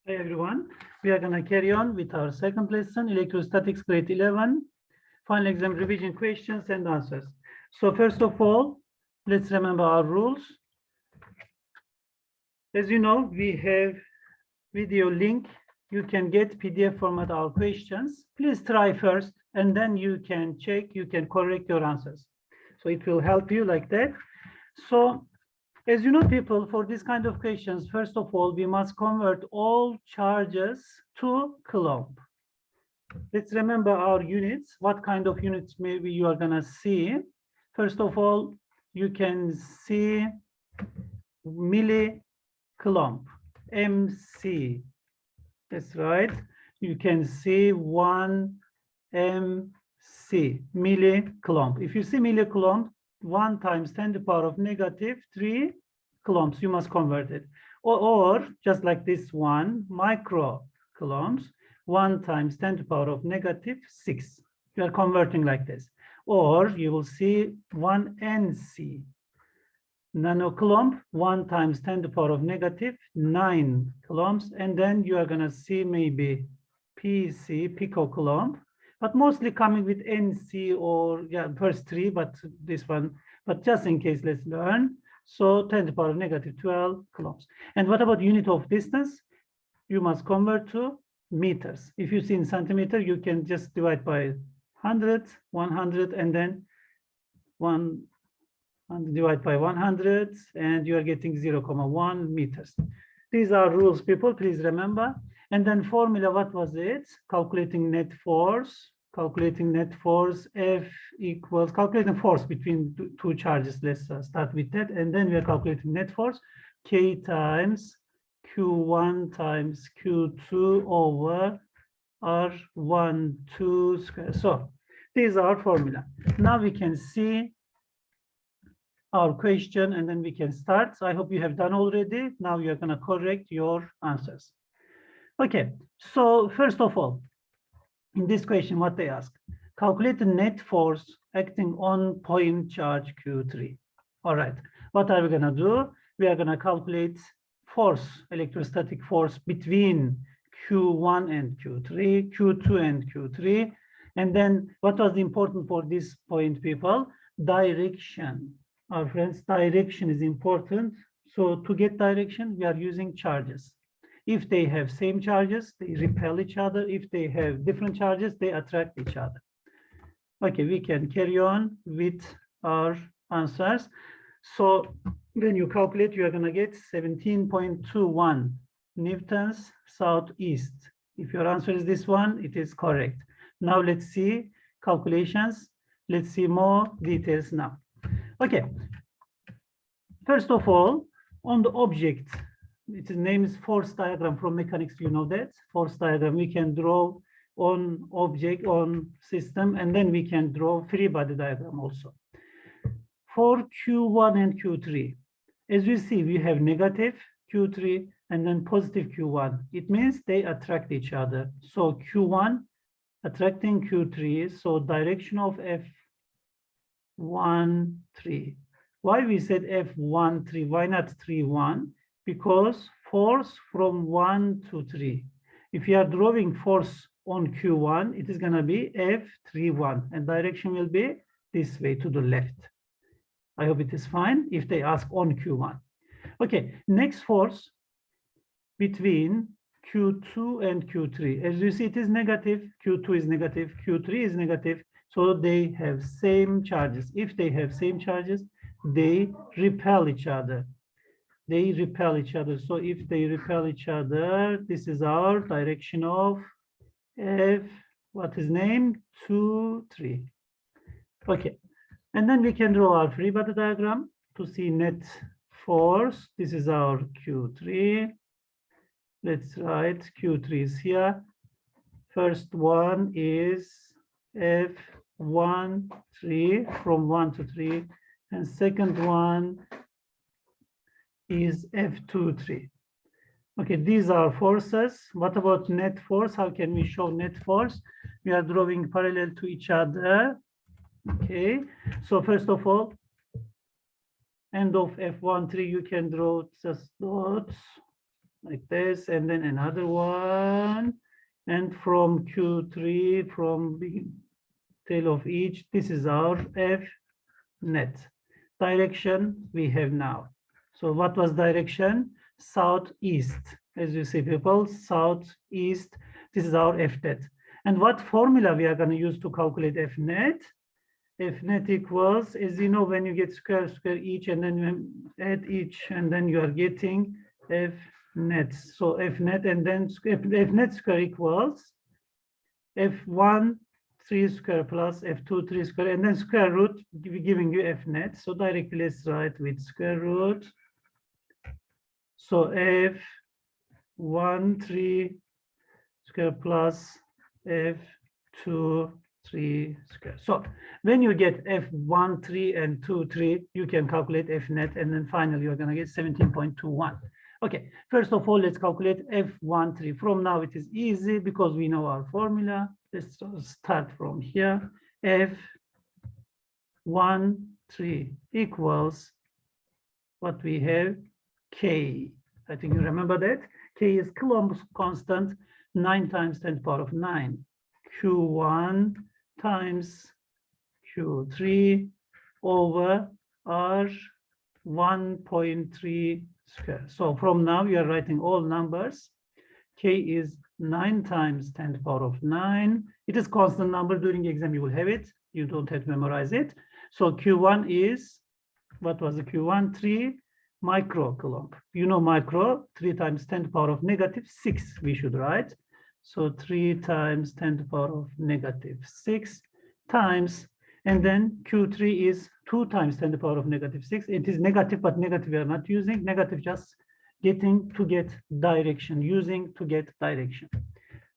Hi everyone, we are going to carry on with our second lesson, Electrostatics grade 11, final exam revision questions and answers. So first of all, let's remember our rules. As you know, we have video link. You can get PDF format our questions. Please try first and then you can check, you can correct your answers. So it will help you like that. So as you know, people, for this kind of questions, first of all, we must convert all charges to Coulomb. Let's remember our units. What kind of units maybe you are gonna see? First of all, you can see millicoulomb, MC. That's right. You can see 1 MC, millicoulomb. If you see millicoulomb, 1 times 10 to the power of negative 3 coulombs, you must convert it. Or just like this one, microcoulombs, 1 times 10 to the power of negative 6. You are converting like this. Or you will see 1 NC, nanocoulomb, 1 times 10 to the power of negative 9 coulombs. And then you are going to see maybe PC, picocoulomb, but mostly coming with NC or first 3, but this one, but just in case, let's learn. So 10 to the power of negative 12 coulombs. And what about unit of distance? You must convert to meters. If you see in centimeter, you can just divide by 100, 100, and then 1 and divide by 100, and you are getting 0.1 meters. These are rules, people, please remember. And then formula, what was it? Calculating net force. Calculating net force, F equals, calculating force between two charges. Let's start with that. And then we are calculating net force, K times Q1 times Q2 over R12 square. So these are formula. Now we can see our question and then we can start. So I hope you have done already. Now you're going to correct your answers. Okay, so first of all, in this question, what they ask, calculate the net force acting on point charge Q3. All right, what are we going to do? We are going to calculate force, electrostatic force between Q1 and Q3, Q2 and Q3. And then what was important for this point, people? Direction. Our friends, direction is important. So to get direction, we are using charges. If they have same charges, they repel each other. If they have different charges, they attract each other. Okay, we can carry on with our answers. So when you calculate, you are going to get 17.21 newtons southeast. If your answer is this one, it is correct. Now let's see calculations. Let's see more details now. Okay, first of all, on the object, its name is force diagram from mechanics. You know that force diagram we can draw on object, on system, and then we can draw free body diagram also. For Q1 and Q3, as we see, we have negative Q3 and then positive Q1. It means they attract each other. So Q1 attracting Q3, so direction of F13. Why we said F13? Why not 3-1? Because force from 1 to 3. If you are drawing force on Q1, it is going to be F31, and direction will be this way to the left. I hope it is fine if they ask on Q1. Okay, next force between Q2 and Q3. As you see, it is negative. Q2 is negative. Q3 is negative. So they have same charges. If they have same charges, they repel each other. They repel each other. So if they repel each other, this is our direction of F, what is named 2, 3. Okay, and then we can draw our free body diagram to see net force. This is our Q3. Let's write Q3 is here. First one is F13 from 1 to 3, and second one is F23. Okay, these are forces. What about net force? How can we show net force? We are drawing parallel to each other. Okay, so first of all, end of F13, you can draw just dots. like this, and then another one. And from Q3, from the tail of each, this is our F net. Direction we have now. So what was direction? Southeast. As you see, people, southeast. This is our F net. And what formula we are going to use to calculate F net? F net equals, as you know, when you get square each, and then you add each, and then you are getting F net. So F net, and then F net square equals F1 3 square plus F2 3 square, and then square root giving you F net. So directly let's write with square root. So F1 3 square plus F2 3 square. So when you get F1 3 and 2 3, you can calculate F net, and then finally you're going to get 17.21. Okay, first of all, let's calculate F1 3. From now it is easy because we know our formula. Let's start from here. F1 3 equals what we have, K. I think you remember that. K is Coulomb's constant, 9 times 10 to the power of 9. Q1 times Q3 over R 1.3 square. So from now we are writing all numbers. K is 9 times 10 to the power of 9. It is constant number. During the exam you will have it. You don't have to memorize it. So Q1 is, what was the Q1? 3 microcoulomb. You know micro, 3 times 10 to the power of negative 6 we should write. So 3 times 10 to the power of negative 6 times, and then Q3 is 2 times 10 to the power of negative 6. It is negative, but negative we are not using. Negative just getting to get direction, using to get direction.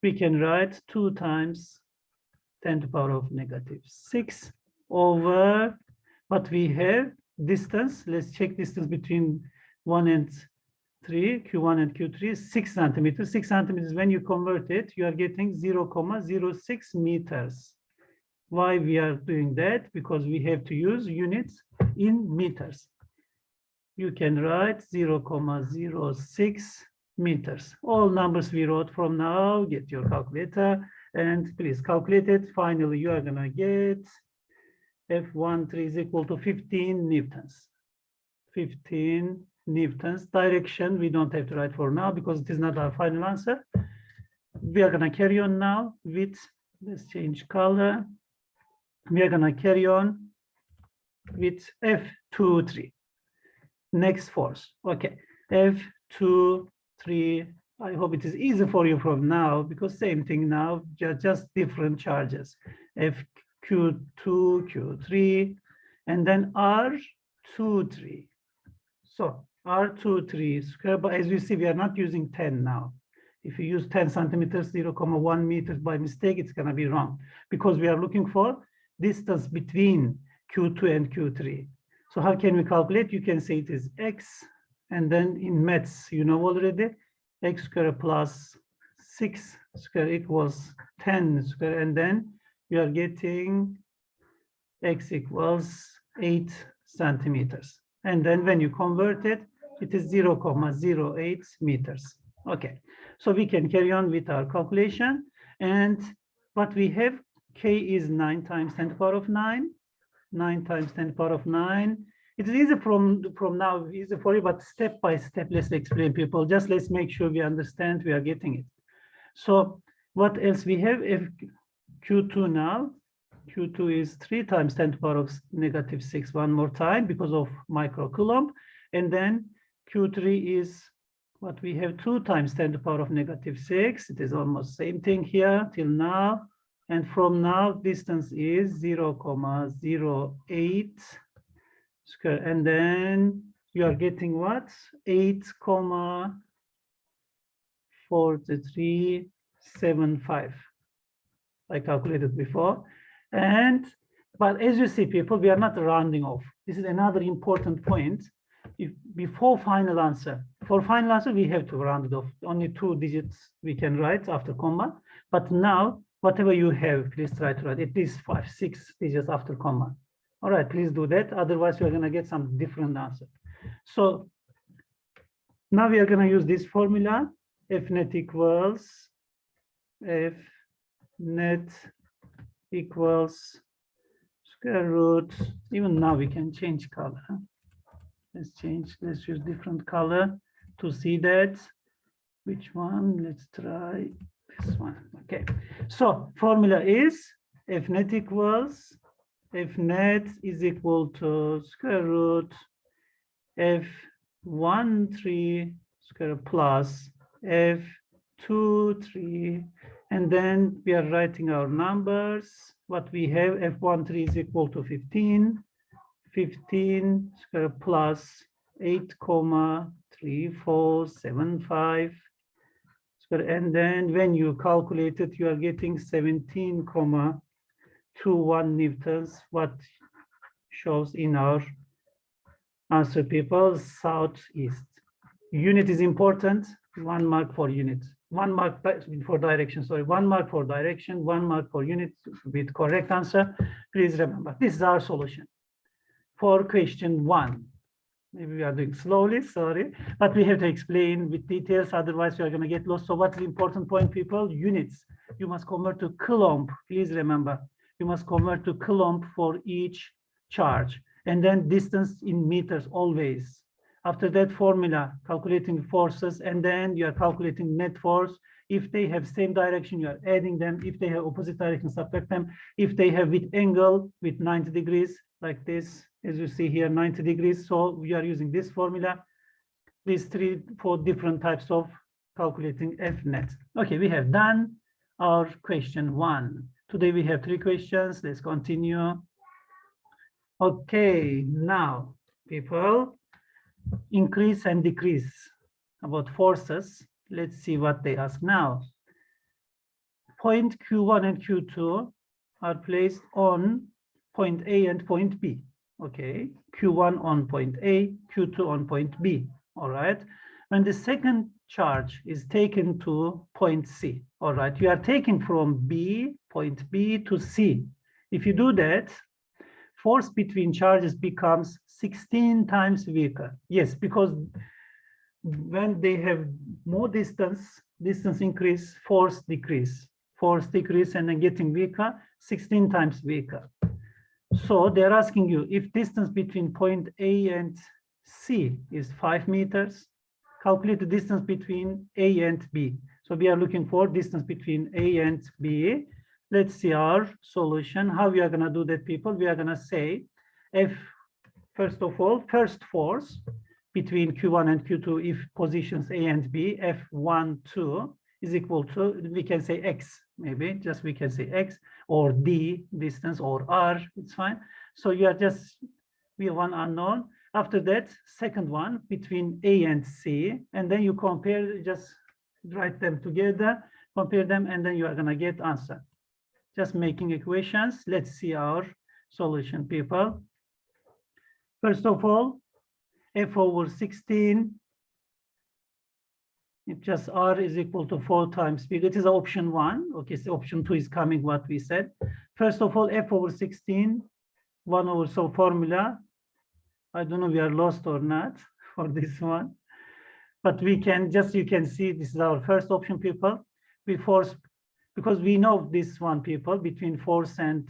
We can write 2 times 10 to the power of negative 6 over what we have, distance. Let's check distance between 1 and 3, Q1 and Q3 is 6 centimeters. 6 centimeters, when you convert it, you are getting 0.06 meters. Why we are doing that? Because we have to use units in meters. You can write 0.06 meters. All numbers we wrote from now, get your calculator and please calculate it. Finally, you are gonna get F1 3 is equal to 15 newtons. 15 newtons. Direction we don't have to write for now because it is not our final answer. We are gonna carry on now with, let's change color. We are gonna carry on with F23. Next force. Okay, F23. I hope it is easy for you from now because same thing now, just different charges. FQ2, Q3, and then R23. So R23 square, but as you see, we are not using 10 now. If you use 10 centimeters, 0.1 meters by mistake, it's gonna be wrong because we are looking for distance between Q2 and Q3. So how can we calculate? You can say it is X, and then in maths, you know already, X square plus 6 square equals 10 square, and then you are getting X equals 8 centimeters. And then when you convert it, it is 0.08 meters. Okay, so we can carry on with our calculation. And what we have, K is 9 times 10 to the power of 9. 9 times 10 to the power of 9. It is easy from now, easy for you, but step by step, let's explain people. Just let's make sure we understand we are getting it. So what else we have? If Q2 now, Q2 is 3 times 10 to the power of negative 6 one more time because of microcoulomb. And then Q3 is what we have, 2 times 10 to the power of negative 6. It is almost same thing here till now. And from now, distance is 0.08 square. And then you are getting what? 8.4375. I calculated before. But as you see, people, we are not rounding off. This is another important point. Before final answer, for final answer, we have to round it off. Only 2 digits we can write after comma. But now, whatever you have, please try to write at least 5, 6 digits after comma. All right, please do that. Otherwise, you're going to get some different answer. So Now we are going to use this formula. F net equals F net equals square root. Even now we can change color. Let's use different color to see that. Which one? Let's try this one. Okay. So formula is F net is equal to square root F13 square plus F23, and then we are writing our numbers. What we have, F13 is equal to 15 square plus 8,3475 square, and then when you calculate it, you are getting 17,21 newtons, what shows in our answer, people, southeast. Unit is important. 1 mark for unit. 1 mark for direction. Sorry, 1 mark for direction. 1 mark for unit with correct answer. Please remember, this is our solution for question 1. Maybe we are doing slowly, sorry, but we have to explain with details. Otherwise, you are going to get lost. So, what's the important point, people? Units. You must convert to Coulomb. Please remember, you must convert to Coulomb for each charge, and then distance in meters always. After that formula, calculating forces, and then you are calculating net force. If they have same direction, you are adding them. If they have opposite direction, subtract them. If they have with angle with 90 degrees, like this, as you see here, 90 degrees. So we are using this formula. These 4 different types of calculating F net. Okay, we have done our question 1. Today we have 3 questions. Let's continue. Okay, now, people, increase and decrease about forces. Let's see what they ask now. Point Q1 and Q2 are placed on point A and point B. Okay, Q1 on point A, Q2 on point B. All right. When the second charge is taken to point C, all right, you are taking from point B to C. If you do that, force between charges becomes 16 times weaker. Yes, because when they have more distance increase, force decrease, and then getting weaker, 16 times weaker. So they're asking you, if distance between point A and C is 5 meters, calculate the distance between A and B. So we are looking for distance between A and B. Let's see our solution. How we are going to do that, people? We are going to say first of all, first force between Q1 and Q2, if positions A and B, F12 is equal to, we can say X, maybe just we can say X, or D, distance, or R, it's fine. So you are just, we have one unknown. After that, second one between A and C, and then you compare, just write them together, compare them, and then you are going to get answer. Just making equations. Let's see our solution, people. First of all, F/16, if just R is equal to 4 times B. It is option 1. Okay, so option 2 is coming, what we said. First of all, F/16, 1/, so formula. I don't know we are lost or not for this one. But we can just, you can see this is our first option, people. We force, because we know this one, people, between force and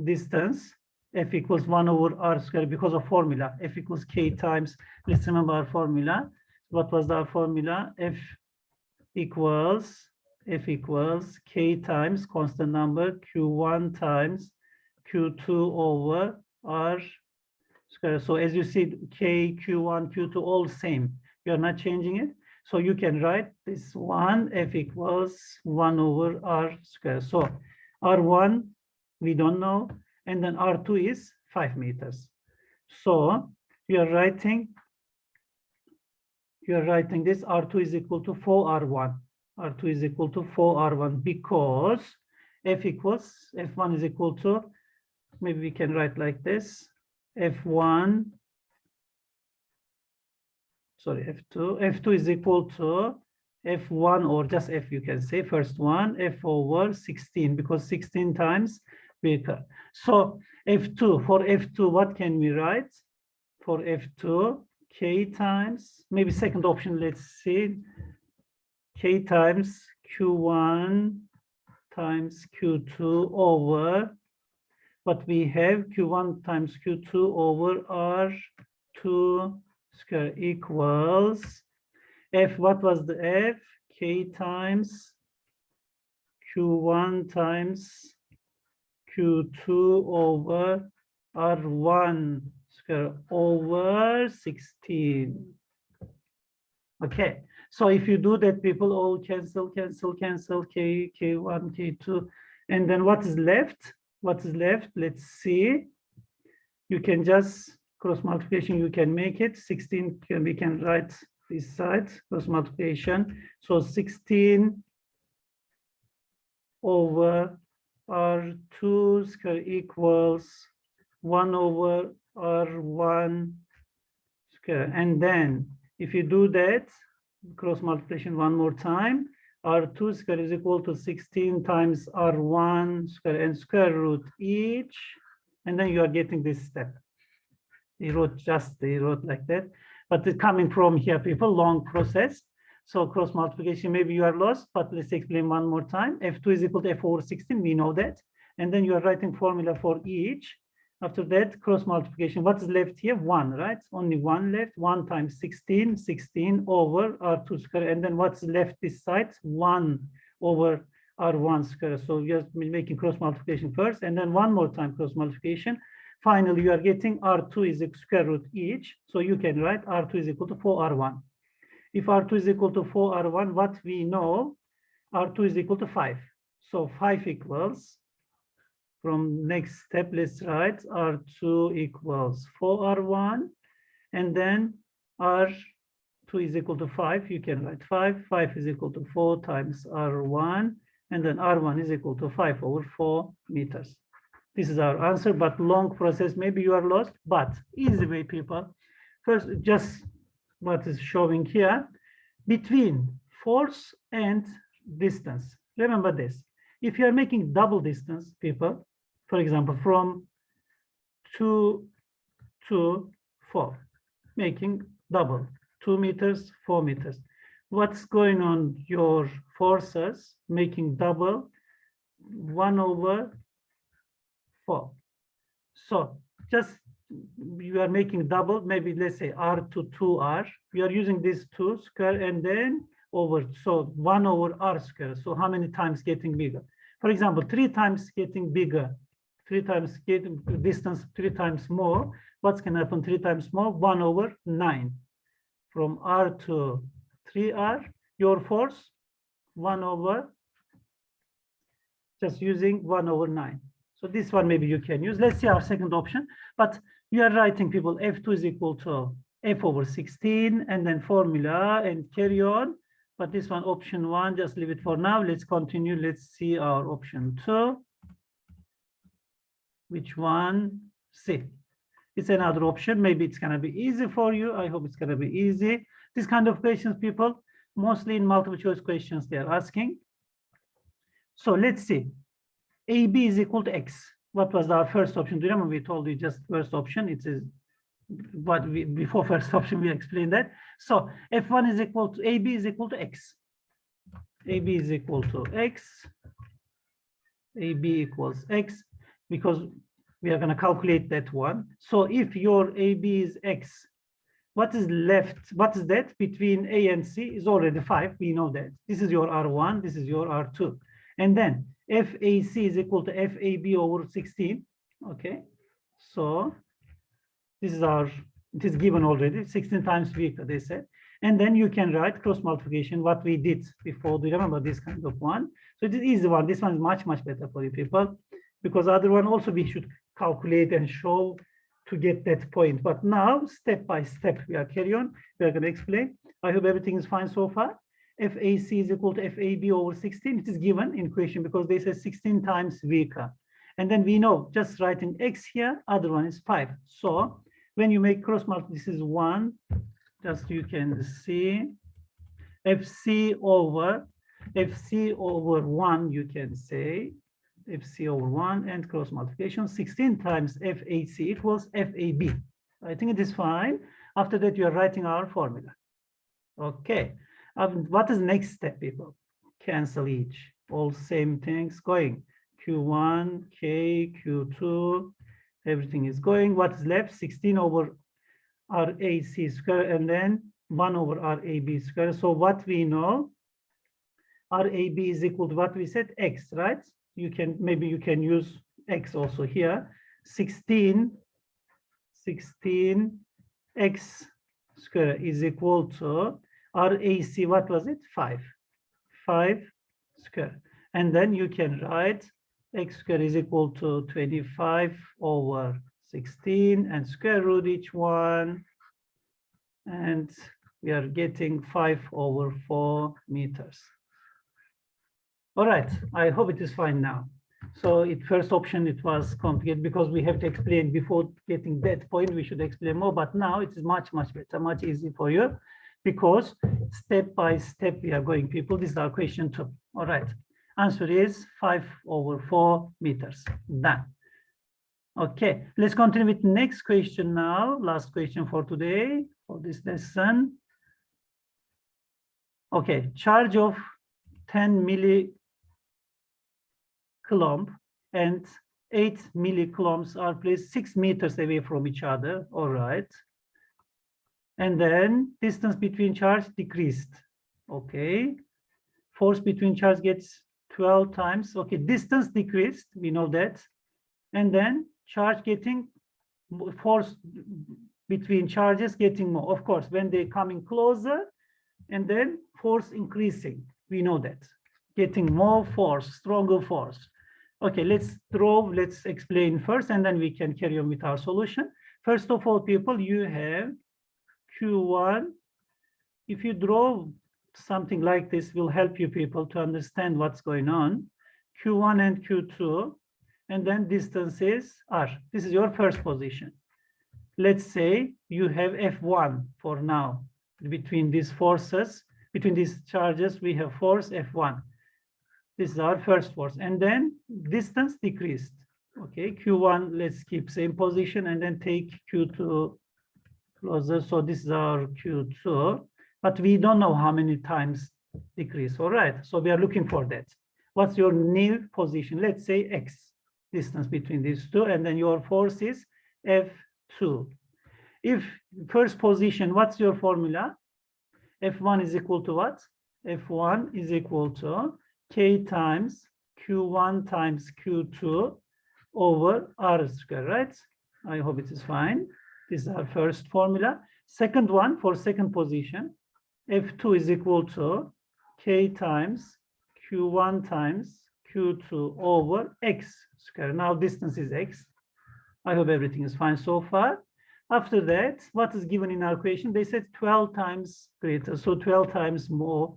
distance, F equals 1/r squared because of formula. F equals K times, let's remember our formula. What was our formula? F equals K times constant number, Q1 times Q2 over R squared. So as you see, K, Q1, Q2, all same. You are not changing it. So you can write this one, F equals 1/r squared. So R1, we don't know. And then R2 is 5 meters. So you are writing this R2 is equal to 4R1. R2 is equal to 4R1 because F1 is equal to, maybe we can write like this, F2 is equal to F1, or just F, you can say first one, F/16, because 16 times weaker. So F2, for F2, what can we write? For F2, K times, maybe second option, let's see, K times Q1 times Q2 over what we have, Q1 times Q2 over R2 square equals F. What was the F? K times Q1 times Q2 over R1 square over 16. Okay, so if you do that, people all cancel, cancel, cancel, K, K1, K2, and then what is left? What is left? Let's see. You can just cross multiplication, you can make it. 16, we can write this side, cross multiplication. So 16 over R2 square equals 1 over R1 square. And then if you do that, cross multiplication one more time, R2 square is equal to 16 times R1 square and square root each. And then you are getting this step. They wrote like that. But it's coming from here, people, long process. So cross multiplication, maybe you are lost, but let's explain one more time. F2 is equal to F over 16, we know that. And then you are writing formula for each. After that, cross multiplication, what is left here? 1, right? Only 1 left. 1 times 16, 16 over R2 square. And then what's left this side? 1 over R1 square. So you're making cross multiplication first, and then one more time cross multiplication. Finally, you are getting R2 is square root each. So you can write R2 is equal to 4R1. If R2 is equal to 4R1, what we know, R2 is equal to 5. So 5 equals, from next step, let's write R2 equals 4R1. And then R2 is equal to 5. You can write 5. 5 is equal to 4 times R1. And then R1 is equal to 5 over 4 meters. This is our answer, but long process. Maybe you are lost, but easy way, people. First, just what is showing here, between force and distance. Remember this. If you are making double distance, people, for example, from 2 to 4, making double, 2 meters, 4 meters. What's going on? Your forces making double, 1 over 4. So just you are making double, maybe let's say R to 2R. You are using this 2 square and then over, so 1 over R square. So how many times getting bigger? For example, 3 times getting bigger, 3 times getting distance 3 times more. What's going to happen 3 times more? 1 over 9. From R to 3R, your force 1 over, just using 1 over 9. So this one maybe you can use. Let's see our second option. But you are writing, people, F2 is equal to F over 16 and then formula and carry on. But this one, option 1, just leave it for now. Let's continue. Let's see our option 2. Which one? C. It's another option. Maybe it's going to be easy for you. I hope it's going to be easy. This kind of questions, people, mostly in multiple choice questions they are asking. So let's see. AB is equal to X. What was our first option? Do you remember we told you just first option? It is what we, before first option, we explained that. So F1 is equal to, AB is equal to X. AB is equal to X. AB equals X, because we are going to calculate that one. So if your AB is X, what is left? What is that between A and C is already 5. We know that. This is your R1. This is your R2. And then FAC is equal to FAB over 16. Okay. So this is our, it is given already, 16 times V, they said. And then you can write cross multiplication, what we did before. Do you remember this kind of one? So it is easy one. This one is much, much better for you people, because other one also we should calculate and show to get that point. But now, step by step, we are carry on. We are going to explain. I hope everything is fine so far. FAC is equal to FAB over 16. It is given in question because they say 16 times VK. And then we know just writing X here, other one is 5. So when you make cross multiplication, this is 1. Just you can see FC over 1, you can say FC over 1 and cross multiplication. 16 times FAC equals FAB. I think it is fine. After that, you are writing our formula. Okay. What is next step, people? Cancel each. All same things going. Q1, K, Q2, everything is going. What is left? 16 over RAC square and then 1 over RAB square. So what we know, RAB is equal to what we said, X, right? Maybe you can use X also here. 16 X square is equal to RAC, what was it? 5 square. And then you can write X square is equal to 25 over 16 and square root each one. And we are getting 5 over 4 meters. All right, I hope it is fine now. So first option, it was complicated because we have to explain before getting that point, we should explain more, but now it is much, much better, much easier for you because step by step we are going, people. This is our question 2. All right, answer is 5 over 4 meters, done. Okay, let's continue with next question now, last question for today, for this lesson. Okay, charge of 10 millicoulomb and 8 millicoulombs are placed 6 meters away from each other. All right. And then distance between charge decreased. Okay. Force between charge gets 12 times. Okay, distance decreased, we know that. And then charge getting, force between charges getting more. Of course, when they coming closer, and then force increasing, we know that. Getting more force, stronger force. Okay, let's explain first, and then we can carry on with our solution. First of all, people, you have Q1. If you draw something like this, will help you people to understand what's going on. Q1 and Q2, and then distance is R. This is your first position. Let's say you have F1 for now. Between these forces, between these charges, we have force F1. This is our first force. And then distance decreased. Okay, Q1, let's keep same position and then take Q2 closer. So this is our Q2, but we don't know how many times decrease. All right, so we are looking for that. What's your new position? Let's say X, distance between these two, and then your force is F2. If first position, what's your formula? F1 is equal to what? F1 is equal to K times Q1 times Q2 over R square, right? I hope it is fine. This is our first formula. Second one, for second position, F2 is equal to K times Q1 times Q2 over X square. Now distance is X. I hope everything is fine so far. After that, what is given in our equation? They said 12 times greater, so 12 times more,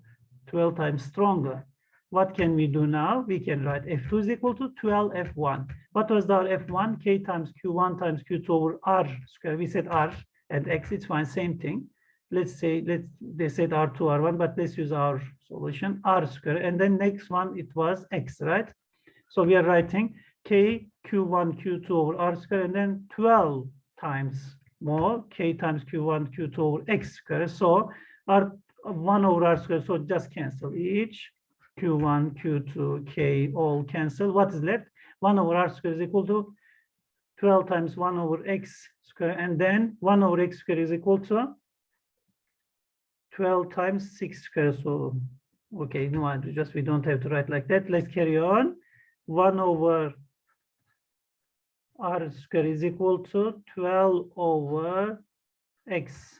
12 times stronger. What can we do now? We can write F2 is equal to 12 F1. What was our F1? K times Q1 times Q2 over R square. We said R and X, it's fine, same thing. Let's say, they said R2, R1, but let's use our solution, R square. And then next one, it was X, right? So we are writing K Q1 Q2 over R square, and then 12 times more K times Q1 Q2 over X square. So R1 over R square, so just cancel each. Q1, Q2, K all cancel. What is left? 1 over R square is equal to 12 times 1 over X square, and then 1 over X square is equal to 12 times 6 square. So, okay, no, we don't have to write like that. Let's carry on. 1 over R square is equal to 12 over X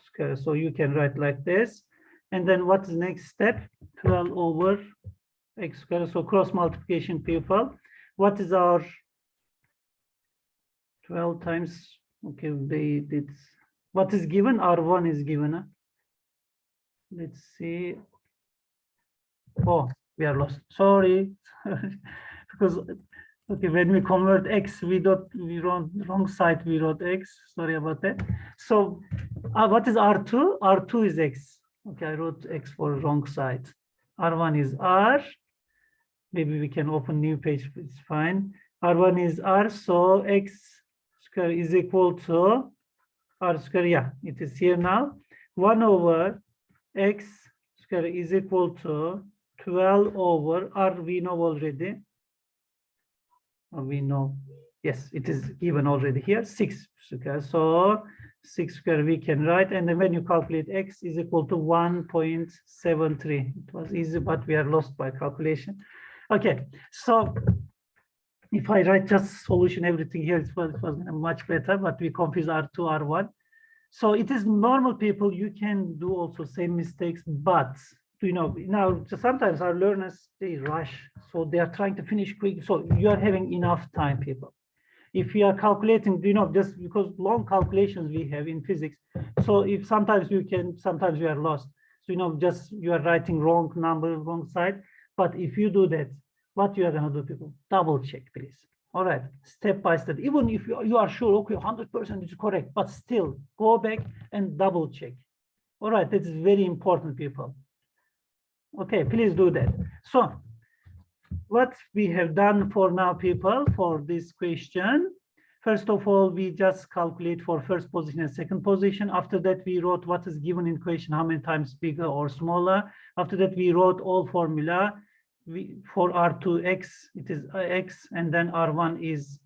square. So you can write like this. And then what's the next step? 12 over X square. So cross multiplication, people. What is our 12 times? Okay, they did. What is given? R1 is given. Huh? Let's see. Oh, we are lost. Sorry. Because okay, when we convert X, we wrote wrong side, we wrote X. Sorry about that. So what is R2? R2 is X. Okay, I wrote X for wrong side. R1 is R. Maybe we can open new page, it's fine. R1 is R, so X square is equal to R square, yeah, it is here now. 1 over x square is equal to 12 over R, we know already. We know, yes, it is given already here, 6 square. So 6 square we can write, and then when you calculate x is equal to 1.73. It was easy, but we are lost by calculation. Okay, so if I write just solution, everything here, it was much better, but we confuse R2, R1. So it is normal, people, you can do also same mistakes, but you know, now sometimes our learners, they rush, so they are trying to finish quick. So you are having enough time, people. If you are calculating, you know, just because long calculations we have in physics. So if sometimes you can, sometimes you are lost. So, you know, just you are writing wrong number, wrong side. But if you do that, what you are going to do, people? Double check, please. All right, step by step. Even if you are sure, okay, 100% is correct, but still go back and double check. All right, that's very important, people. Okay, please do that. So what we have done for now, people, for this question, first of all, we just calculate for first position and second position. After that, we wrote what is given in question, how many times bigger or smaller. After that, we wrote all formula. For R2x, it is x, and then R1 is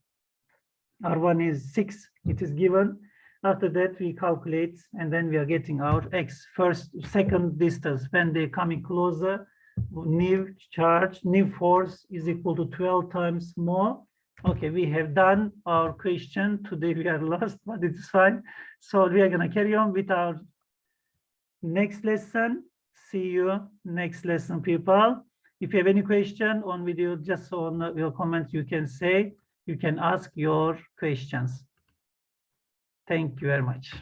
6, it is given. After that, we calculate, and then we are getting our x, first, second distance. When they coming closer, new charge, new force is equal to 12 times more. Okay, we have done our question. Today we are lost, but it's fine. So we are going to carry on with our next lesson. See you next lesson, people. If you have any question on video, just on your comments, you can say, you can ask your questions. Thank you very much.